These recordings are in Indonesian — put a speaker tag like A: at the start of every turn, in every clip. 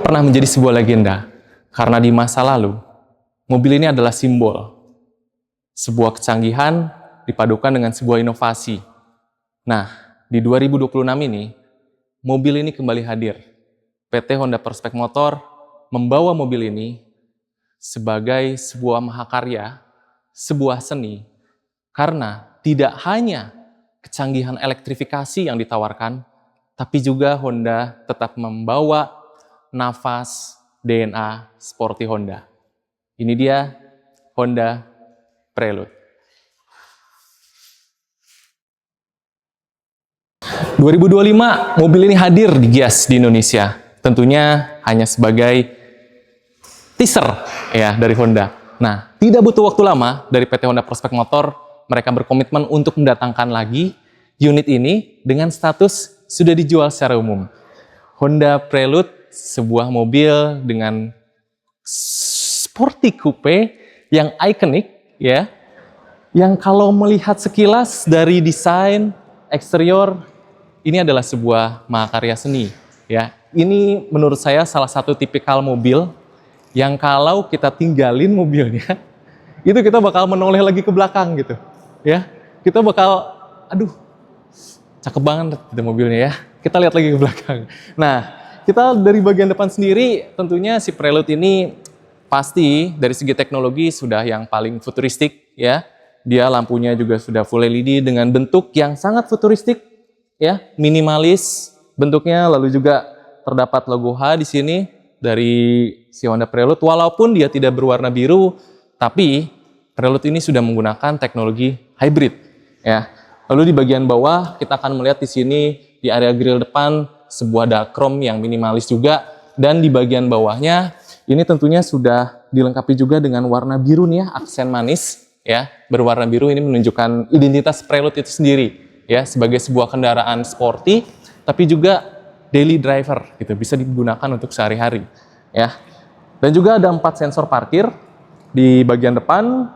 A: pernah menjadi sebuah legenda karena di masa lalu mobil ini adalah simbol sebuah kecanggihan dipadukan dengan sebuah inovasi. Nah, di 2026 ini mobil ini kembali hadir. PT Honda Prospect Motor membawa mobil ini sebagai sebuah mahakarya, sebuah seni, karena tidak hanya kecanggihan elektrifikasi yang ditawarkan, tapi juga Honda tetap membawa nafas DNA sporty Honda. Ini dia Honda Prelude. 2025 mobil ini hadir di Gias di Indonesia. Tentunya hanya sebagai teaser ya dari Honda. Nah, tidak butuh waktu lama dari PT Honda Prospect Motor, mereka berkomitmen untuk mendatangkan lagi unit ini dengan status sudah dijual secara umum. Honda Prelude, sebuah mobil dengan sporty coupe yang ikonik ya. Yang kalau melihat sekilas dari desain eksterior, ini adalah sebuah mahakarya seni ya. Ini menurut saya salah satu tipikal mobil yang kalau kita tinggalin mobilnya, itu kita bakal menoleh lagi ke belakang gitu ya. Kita bakal, aduh, cakep banget gitu mobilnya ya. Kita lihat lagi ke belakang. Nah, kita dari bagian depan sendiri, tentunya si Prelude ini pasti dari segi teknologi sudah yang paling futuristik ya. Dia lampunya juga sudah full LED dengan bentuk yang sangat futuristik ya, minimalis bentuknya, lalu juga terdapat logo H di sini dari si Honda Prelude. Walaupun dia tidak berwarna biru, tapi Prelude ini sudah menggunakan teknologi hybrid ya. Lalu di bagian bawah kita akan melihat di sini di area grill depan sebuah dakrom yang minimalis juga, dan di bagian bawahnya ini tentunya sudah dilengkapi juga dengan warna biru nih ya, aksen manis ya, berwarna biru. Ini menunjukkan identitas Prelude itu sendiri ya, sebagai sebuah kendaraan sporty tapi juga daily driver gitu, bisa digunakan untuk sehari-hari ya. Dan juga ada 4 sensor parkir di bagian depan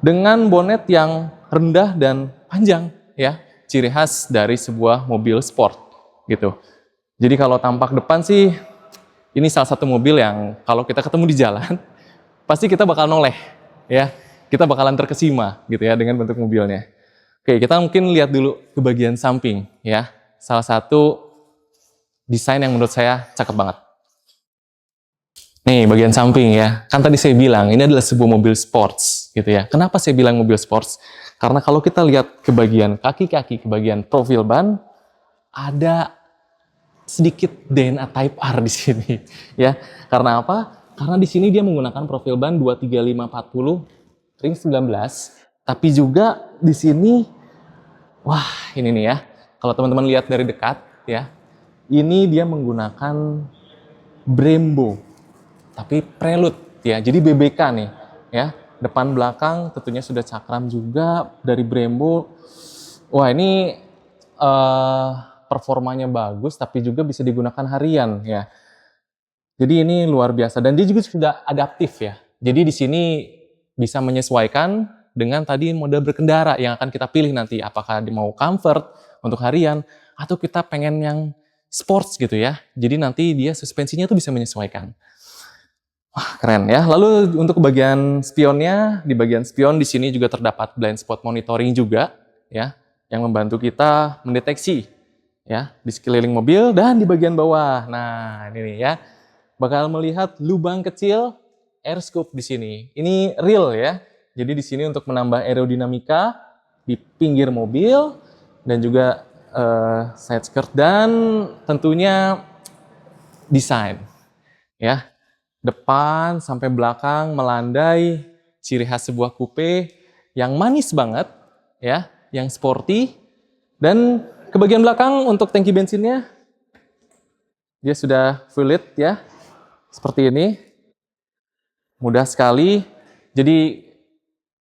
A: dengan bonet yang rendah dan panjang ya, ciri khas dari sebuah mobil sport gitu. Jadi kalau tampak depan sih ini salah satu mobil yang kalau kita ketemu di jalan pasti kita bakal noleh ya. Kita bakalan terkesima gitu ya dengan bentuk mobilnya. Oke, kita mungkin lihat dulu ke bagian samping ya. Salah satu desain yang menurut saya cakep banget. Nih, bagian samping ya. Kan tadi saya bilang ini adalah sebuah mobil sports gitu ya. Kenapa saya bilang mobil sports? Karena kalau kita lihat ke bagian kaki-kaki, ke bagian profil ban, ada sedikit DNA Type R di sini ya. Karena apa? Karena di sini dia menggunakan profil ban 23540 ring 19, tapi juga di sini, wah ini nih ya, kalau teman-teman lihat dari dekat ya, ini dia menggunakan Brembo, tapi Prelude ya, jadi BBK nih ya, depan belakang tentunya sudah cakram juga dari Brembo. Wah ini performanya bagus, tapi juga bisa digunakan harian ya. Jadi ini luar biasa, dan dia juga sudah adaptif ya. Jadi di sini bisa menyesuaikan dengan tadi mode berkendara yang akan kita pilih nanti. Apakah mau comfort untuk harian, atau kita pengen yang sports gitu ya. Jadi nanti dia suspensinya tuh bisa menyesuaikan. Wah keren ya. Lalu untuk bagian spionnya, di bagian spion di sini juga terdapat blind spot monitoring juga ya, yang membantu kita mendeteksi ya di sekeliling mobil. Dan di bagian bawah, nah ini nih ya, bakal melihat lubang kecil air scoop di sini. Ini real ya. Jadi di sini untuk menambah aerodinamika di pinggir mobil dan juga side skirt, dan tentunya desain ya. Depan sampai belakang melandai ciri khas sebuah coupe yang manis banget ya, yang sporty. Dan ke bagian belakang untuk tangki bensinnya dia sudah full LED ya. Seperti ini. Mudah sekali. Jadi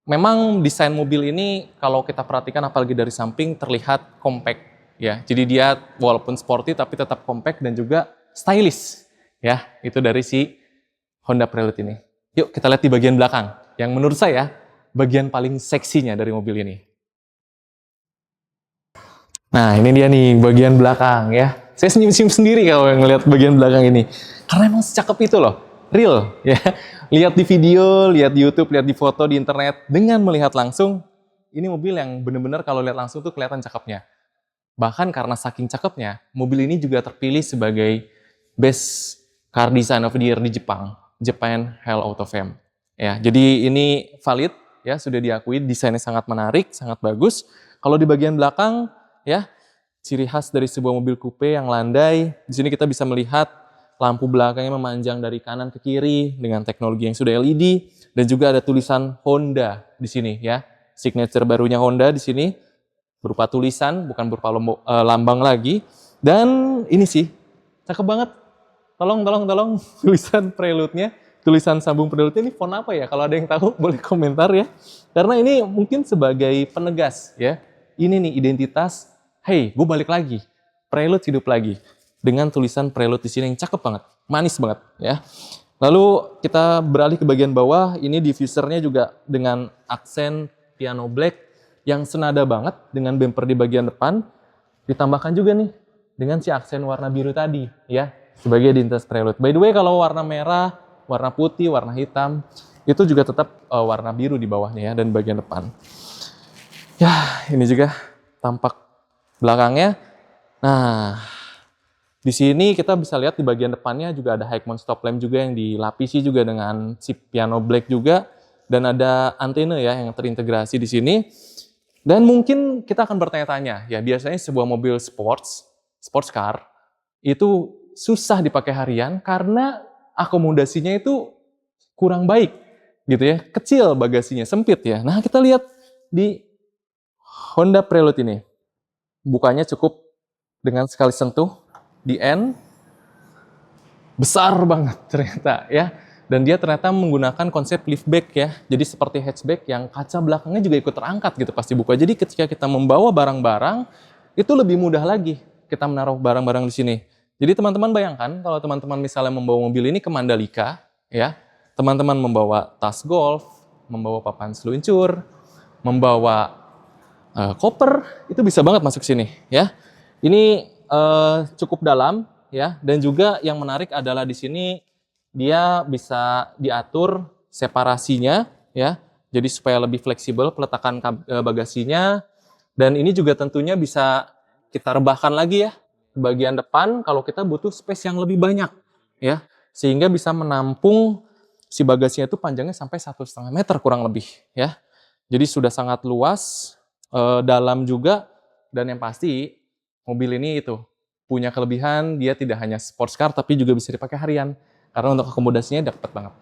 A: memang desain mobil ini kalau kita perhatikan apalagi dari samping terlihat compact ya. Jadi dia walaupun sporty tapi tetap compact dan juga stylish ya. Itu dari si Honda Prelude ini. Yuk kita lihat di bagian belakang yang menurut saya bagian paling seksinya dari mobil ini. Nah, ini dia nih bagian belakang ya. Saya senyum-senyum sendiri kalau ngelihat bagian belakang ini. Karena emang secakep itu loh, real ya. Lihat di video, lihat di YouTube, lihat di foto di internet, dengan melihat langsung, ini mobil yang bener-bener kalau lihat langsung tuh kelihatan cakepnya. Bahkan karena saking cakepnya, mobil ini juga terpilih sebagai Best Car Design of the Year di Jepang, Japan Hell Auto Fame. Ya, jadi ini valid ya, sudah diakui desainnya sangat menarik, sangat bagus. Kalau di bagian belakang ya, ciri khas dari sebuah mobil coupe yang landai. Di sini kita bisa melihat lampu belakangnya memanjang dari kanan ke kiri dengan teknologi yang sudah LED, dan juga ada tulisan Honda di sini ya. Signature barunya Honda di sini berupa tulisan, bukan berupa lambang lagi. Dan ini sih cakep banget. Tolong tulisan prelude-nya, tulisan sambung prelude ini font apa ya? Kalau ada yang tahu boleh komentar ya. Karena ini mungkin sebagai penegas ya. Ini nih identitas, hey, gue balik lagi. Prelude hidup lagi. Dengan tulisan prelude di sini yang cakep banget, manis banget ya. Lalu kita beralih ke bagian bawah, ini diffusernya juga dengan aksen piano black yang senada banget dengan bumper di bagian depan. Ditambahkan juga nih dengan si aksen warna biru tadi ya, sebagai identitas prelude. By the way, kalau warna merah, warna putih, warna hitam, itu juga tetap warna biru di bawahnya ya, dan bagian depan. Ya, ini juga tampak belakangnya. Nah, di sini kita bisa lihat di bagian depannya juga ada high mount stop lamp juga yang dilapisi juga dengan si piano black juga, dan ada antena ya yang terintegrasi di sini. Dan mungkin kita akan bertanya-tanya, ya biasanya sebuah mobil sports car itu susah dipakai harian karena akomodasinya itu kurang baik gitu ya, kecil bagasinya, sempit ya. Nah, kita lihat di Honda Prelude ini, bukanya cukup dengan sekali sentuh di end, besar banget ternyata ya. Dan dia ternyata menggunakan konsep liftback ya. Jadi seperti hatchback yang kaca belakangnya juga ikut terangkat gitu pasti buka. Jadi ketika kita membawa barang-barang, itu lebih mudah lagi kita menaruh barang-barang di sini. Jadi teman-teman bayangkan kalau teman-teman misalnya membawa mobil ini ke Mandalika ya, teman-teman membawa tas golf, membawa papan seluncur, membawa koper, itu bisa banget masuk sini ya. Ini cukup dalam ya, dan juga yang menarik adalah di sini dia bisa diatur separasinya ya. Jadi supaya lebih fleksibel peletakan bagasinya, dan ini juga tentunya bisa kita rebahkan lagi ya ke bagian depan kalau kita butuh space yang lebih banyak ya, sehingga bisa menampung si bagasinya itu panjangnya sampai 1,5 meter kurang lebih ya. Jadi sudah sangat luas, dalam juga, dan yang pasti mobil ini itu punya kelebihan, dia tidak hanya sports car tapi juga bisa dipakai harian karena untuk akomodasinya dapat banget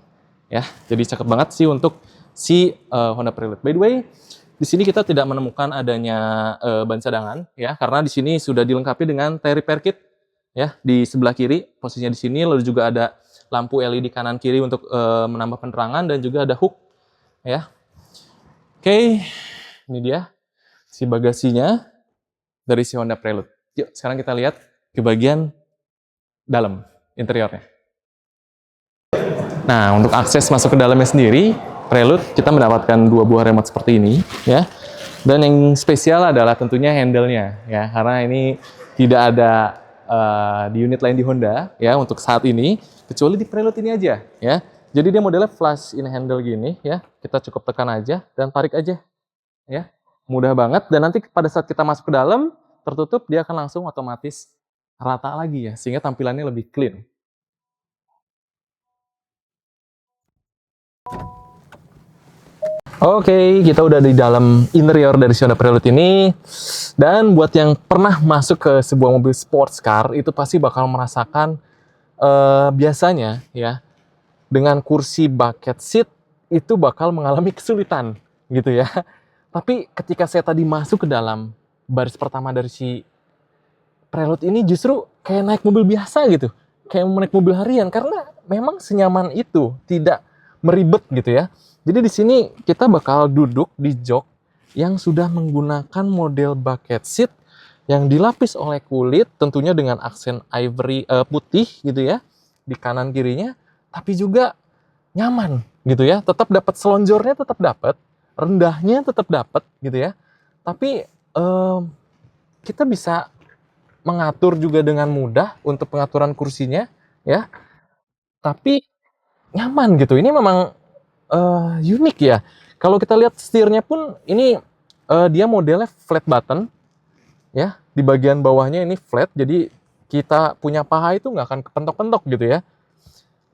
A: ya. Jadi cakep banget sih untuk si Honda Prelude. By the way, di sini kita tidak menemukan adanya ban cadangan ya, karena di sini sudah dilengkapi dengan tire repair kit ya di sebelah kiri posisinya di sini, lalu juga ada lampu LED kanan kiri untuk menambah penerangan, dan juga ada hook ya. Oke, ini dia si bagasinya dari si Honda Prelude. Yuk, sekarang kita lihat ke bagian dalam interiornya. Nah, untuk akses masuk ke dalamnya sendiri, Prelude kita mendapatkan 2 buah remote seperti ini ya. Dan yang spesial adalah tentunya handle-nya ya, karena ini tidak ada di unit lain di Honda ya untuk saat ini, kecuali di Prelude ini aja ya. Jadi dia modelnya flush in handle gini ya. Kita cukup tekan aja dan tarik aja ya. Mudah banget, dan nanti pada saat kita masuk ke dalam tertutup, dia akan langsung otomatis rata lagi ya, sehingga tampilannya lebih clean. Oke, kita udah di dalam interior dari Honda Prelude ini. Dan buat yang pernah masuk ke sebuah mobil sports car, itu pasti bakal merasakan biasanya ya, dengan kursi bucket seat itu bakal mengalami kesulitan gitu ya. Tapi ketika saya tadi masuk ke dalam baris pertama dari si Prelude ini, justru kayak naik mobil biasa gitu. Kayak naik mobil harian, karena memang senyaman itu, tidak meribet gitu ya. Jadi di sini kita bakal duduk di jok yang sudah menggunakan model bucket seat yang dilapis oleh kulit, tentunya dengan aksen ivory putih gitu ya di kanan kirinya, tapi juga nyaman gitu ya. Tetap dapat selonjornya, tetap dapat rendahnya, tetap dapat gitu ya. Tapi kita bisa mengatur juga dengan mudah untuk pengaturan kursinya ya. tapi nyaman gitu. Ini memang unik ya. Kalau kita lihat setirnya pun ini dia modelnya flat button ya. Di bagian bawahnya ini flat, jadi kita punya paha itu nggak akan kepentok-pentok gitu ya.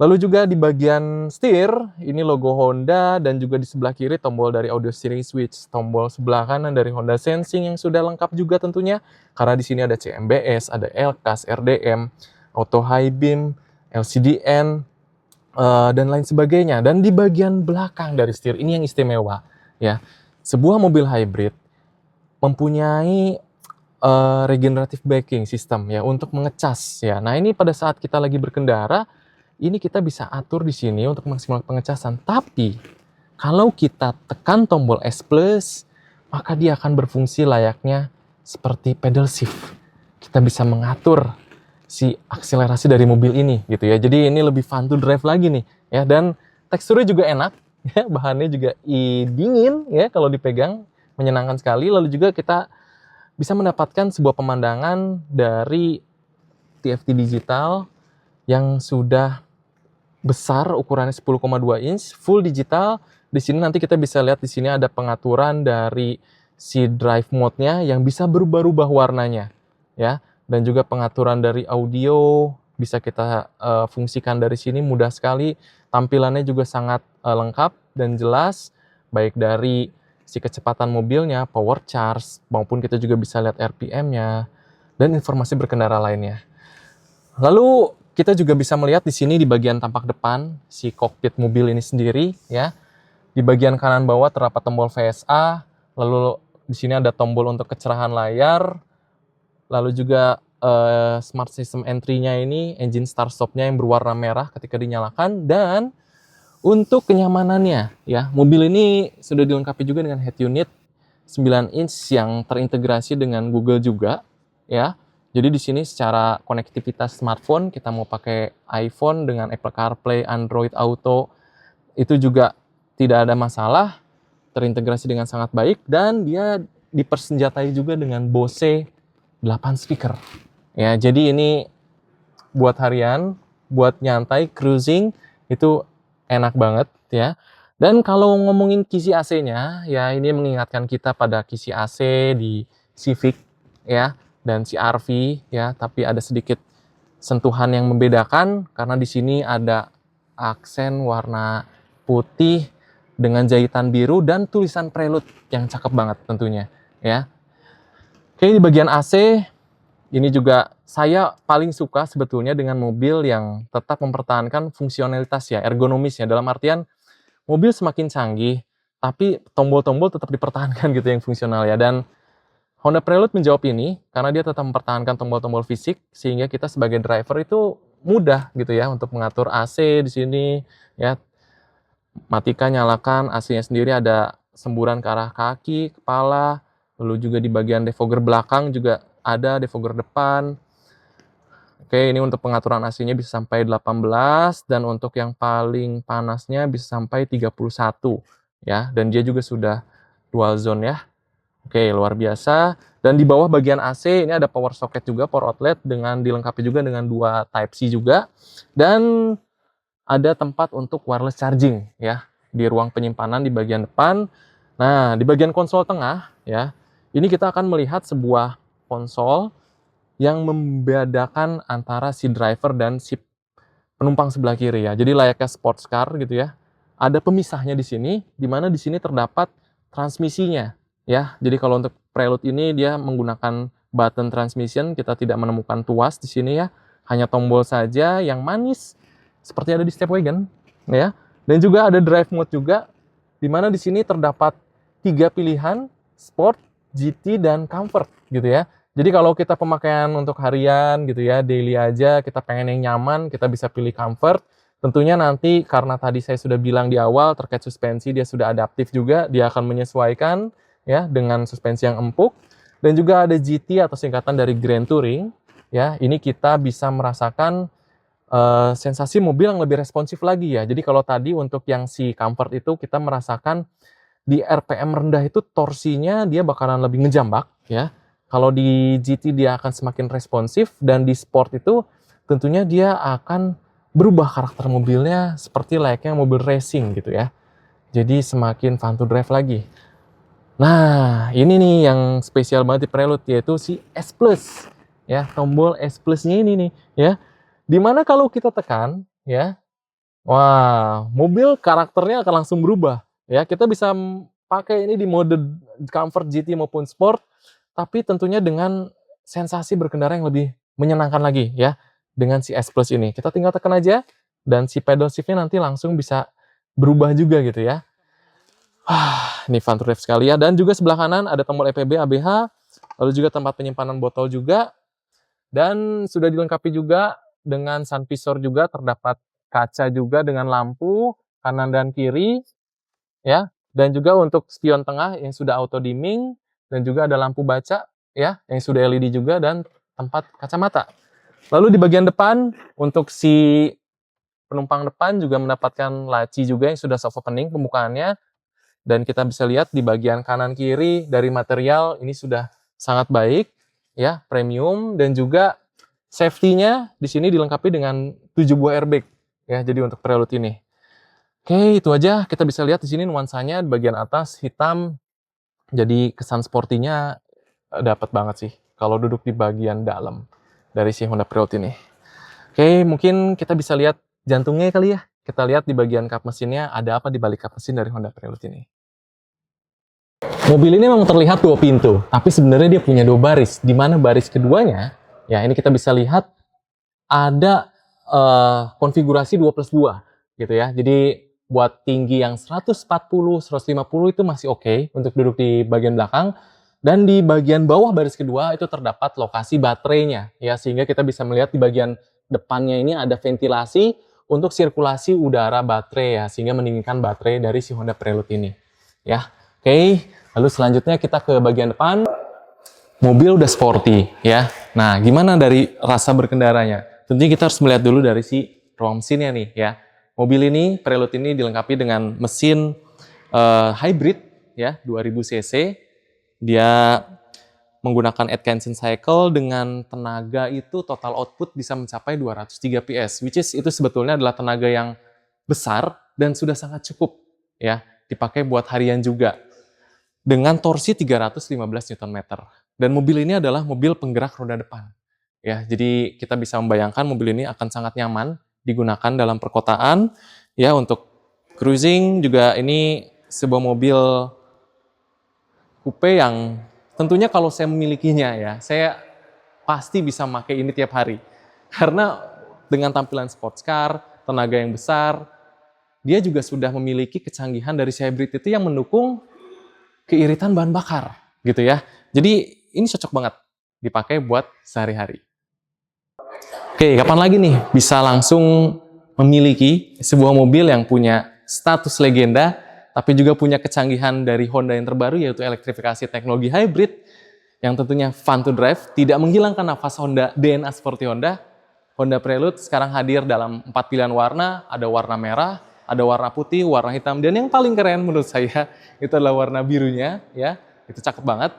A: Lalu juga di bagian setir, ini logo Honda dan juga di sebelah kiri tombol dari audio steering switch, tombol sebelah kanan dari Honda Sensing yang sudah lengkap juga tentunya, karena di sini ada CMBS, ada LCAS, RDM, Auto High Beam, LCDN, dan lain sebagainya. Dan di bagian belakang dari setir ini yang istimewa, ya, sebuah mobil hybrid mempunyai regenerative braking system ya untuk mengecas ya. Nah ini pada saat kita lagi berkendara ini kita bisa atur di sini untuk maksimal pengecasan. Tapi kalau kita tekan tombol S+, maka dia akan berfungsi layaknya seperti pedal shift. Kita bisa mengatur si akselerasi dari mobil ini gitu ya. Jadi ini lebih fun to drive lagi nih ya, dan teksturnya juga enak ya, bahannya juga dingin ya kalau dipegang, menyenangkan sekali. Lalu juga kita bisa mendapatkan sebuah pemandangan dari TFT digital yang sudah besar, ukurannya 10,2 inch, full digital. Di sini nanti kita bisa lihat di sini ada pengaturan dari si drive mode-nya yang bisa berubah-ubah warnanya, ya. Dan juga pengaturan dari audio bisa kita fungsikan dari sini mudah sekali. Tampilannya juga sangat lengkap dan jelas, baik dari si kecepatan mobilnya, power charge, maupun kita juga bisa lihat RPM-nya dan informasi berkendara lainnya. Lalu kita juga bisa melihat di sini di bagian tampak depan si kokpit mobil ini sendiri ya. Di bagian kanan bawah terdapat tombol VSA, lalu di sini ada tombol untuk kecerahan layar, lalu juga smart system entry-nya ini, engine start stop-nya yang berwarna merah ketika dinyalakan, dan untuk kenyamanannya ya, mobil ini sudah dilengkapi juga dengan head unit 9 inch yang terintegrasi dengan Google juga ya. Jadi di sini secara konektivitas smartphone, kita mau pakai iPhone dengan Apple CarPlay, Android Auto, itu juga tidak ada masalah, terintegrasi dengan sangat baik, dan dia dipersenjatai juga dengan Bose 8 speaker. Ya, jadi ini buat harian, buat nyantai, cruising, itu enak banget ya. Dan kalau ngomongin kisi AC-nya, ya ini mengingatkan kita pada kisi AC di Civic ya, dan CR-V ya, tapi ada sedikit sentuhan yang membedakan karena di sini ada aksen warna putih dengan jahitan biru dan tulisan Prelude yang cakep banget tentunya ya. Oke, di bagian AC ini juga saya paling suka sebetulnya dengan mobil yang tetap mempertahankan fungsionalitas ya, ergonomisnya, dalam artian mobil semakin canggih tapi tombol-tombol tetap dipertahankan gitu yang fungsional ya. Dan Honda Prelude menjawab ini karena dia tetap mempertahankan tombol-tombol fisik sehingga kita sebagai driver itu mudah gitu ya untuk mengatur AC di sini ya. Matikan, nyalakan, AC-nya sendiri ada semburan ke arah kaki, kepala, lalu juga di bagian defogger belakang juga ada defogger depan. Oke, ini untuk pengaturan AC-nya bisa sampai 18 dan untuk yang paling panasnya bisa sampai 31 ya, dan dia juga sudah dual zone ya. Oke, luar biasa. Dan di bawah bagian AC ini ada power socket juga, power outlet dengan dilengkapi juga dengan 2 Type-C juga. Dan ada tempat untuk wireless charging ya di ruang penyimpanan di bagian depan. Nah, di bagian konsol tengah ya, ini kita akan melihat sebuah konsol yang membedakan antara si driver dan si penumpang sebelah kiri ya. Jadi layaknya sports car gitu ya. Ada pemisahnya di sini, di mana di sini terdapat transmisinya. Ya, jadi kalau untuk Prelude ini dia menggunakan button transmission, kita tidak menemukan tuas di sini ya, hanya tombol saja yang manis seperti ada di Stepwagon ya. Dan juga ada drive mode juga, di mana di sini terdapat 3 pilihan, Sport, GT, dan Comfort gitu ya. Jadi kalau kita pemakaian untuk harian gitu ya, daily aja, kita pengen yang nyaman, kita bisa pilih Comfort. Tentunya nanti karena tadi saya sudah bilang di awal terkait suspensi, dia sudah adaptif juga, dia akan menyesuaikan ya dengan suspensi yang empuk. Dan juga ada GT atau singkatan dari Grand Touring ya. Ini kita bisa merasakan sensasi mobil yang lebih responsif lagi ya. Jadi kalau tadi untuk yang si Comfort itu kita merasakan di RPM rendah itu torsinya dia bakalan lebih ngejambak ya. Kalau di GT dia akan semakin responsif, dan di Sport itu tentunya dia akan berubah karakter mobilnya seperti layaknya mobil racing gitu ya. Jadi semakin fun to drive lagi. Nah, ini nih yang spesial banget di Prelude, yaitu si S Plus. Ya, tombol S Plus-nya ini nih, ya. Dimana kalau kita tekan, ya, wah, mobil karakternya akan langsung berubah. Ya, kita bisa pakai ini di mode comfort, GT maupun sport, tapi tentunya dengan sensasi berkendara yang lebih menyenangkan lagi ya dengan si S Plus ini. Kita tinggal tekan aja dan si pedal shift-nya nanti langsung bisa berubah juga gitu ya. Ini fun to drive sekali ya. Dan juga sebelah kanan ada tombol EPB, ABH, lalu juga tempat penyimpanan botol juga. Dan sudah dilengkapi juga dengan sun visor juga, terdapat kaca juga dengan lampu kanan dan kiri ya. Dan juga untuk spion tengah yang sudah auto dimming dan juga ada lampu baca ya yang sudah LED juga dan tempat kacamata. Lalu di bagian depan untuk si penumpang depan juga mendapatkan laci juga yang sudah soft opening pembukaannya. Dan kita bisa lihat di bagian kanan kiri dari material ini sudah sangat baik ya, premium, dan juga safety-nya di sini dilengkapi dengan 7 buah airbag ya. Jadi untuk Prelude ini. Oke, itu aja. Kita bisa lihat di sini nuansanya di bagian atas hitam. Jadi kesan sportinya dapat banget sih kalau duduk di bagian dalam dari si Honda Prelude ini. Oke, mungkin kita bisa lihat jantungnya kali ya. Kita lihat di bagian kap mesinnya ada apa di balik kap mesin dari Honda Prelude ini. Mobil ini memang terlihat 2 pintu, tapi sebenarnya dia punya 2 baris. Di mana baris keduanya, ya ini kita bisa lihat ada konfigurasi 2+2 gitu ya. Jadi buat tinggi yang 140, 150 itu masih oke untuk duduk di bagian belakang. Dan di bagian bawah baris kedua itu terdapat lokasi baterainya ya, sehingga kita bisa melihat di bagian depannya ini ada ventilasi untuk sirkulasi udara baterai ya, sehingga mendinginkan baterai dari si Honda Prelude ini ya. Oke, lalu selanjutnya kita ke bagian depan. Mobil udah sporty ya. Nah, gimana dari rasa berkendaranya? Tentunya kita harus melihat dulu dari si ruang mesinnya nih ya. Mobil ini, Prelude ini dilengkapi dengan mesin hybrid ya, 2000 cc. Dia menggunakan Atkinson cycle dengan tenaga itu total output bisa mencapai 203 PS, which is itu sebetulnya adalah tenaga yang besar dan sudah sangat cukup ya, dipakai buat harian juga. Dengan torsi 315 Nm. Dan mobil ini adalah mobil penggerak roda depan. Ya, jadi kita bisa membayangkan mobil ini akan sangat nyaman digunakan dalam perkotaan ya, untuk cruising juga. Ini sebuah mobil coupe yang tentunya kalau saya memilikinya ya, saya pasti bisa pakai ini tiap hari. Karena dengan tampilan sports car, tenaga yang besar, dia juga sudah memiliki kecanggihan dari si hybrid itu yang mendukung keiritan bahan bakar gitu ya. Jadi ini cocok banget dipakai buat sehari-hari. Oke, kapan lagi nih bisa langsung memiliki sebuah mobil yang punya status legenda, tapi juga punya kecanggihan dari Honda yang terbaru, yaitu elektrifikasi teknologi hybrid, yang tentunya fun to drive, tidak menghilangkan nafas Honda, DNA seperti Honda. Honda Prelude sekarang hadir dalam 4 pilihan warna, ada warna merah, ada warna putih, warna hitam, dan yang paling keren menurut saya itu adalah warna birunya ya. Itu cakep banget.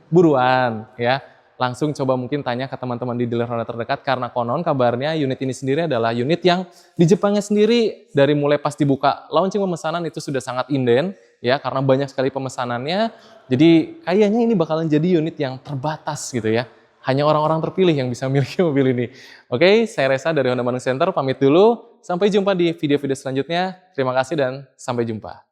A: Buruan ya, langsung coba mungkin tanya ke teman-teman di dealer Honda terdekat, karena konon kabarnya unit ini sendiri adalah unit yang di Jepangnya sendiri dari mulai pas dibuka launching pemesanan itu sudah sangat inden ya, karena banyak sekali pemesanannya. Jadi kayaknya ini bakalan jadi unit yang terbatas gitu ya. Hanya orang-orang terpilih yang bisa memiliki mobil ini. Oke, saya Reza dari Honda Bandung Center, pamit dulu. Sampai jumpa di video-video selanjutnya. Terima kasih dan sampai jumpa.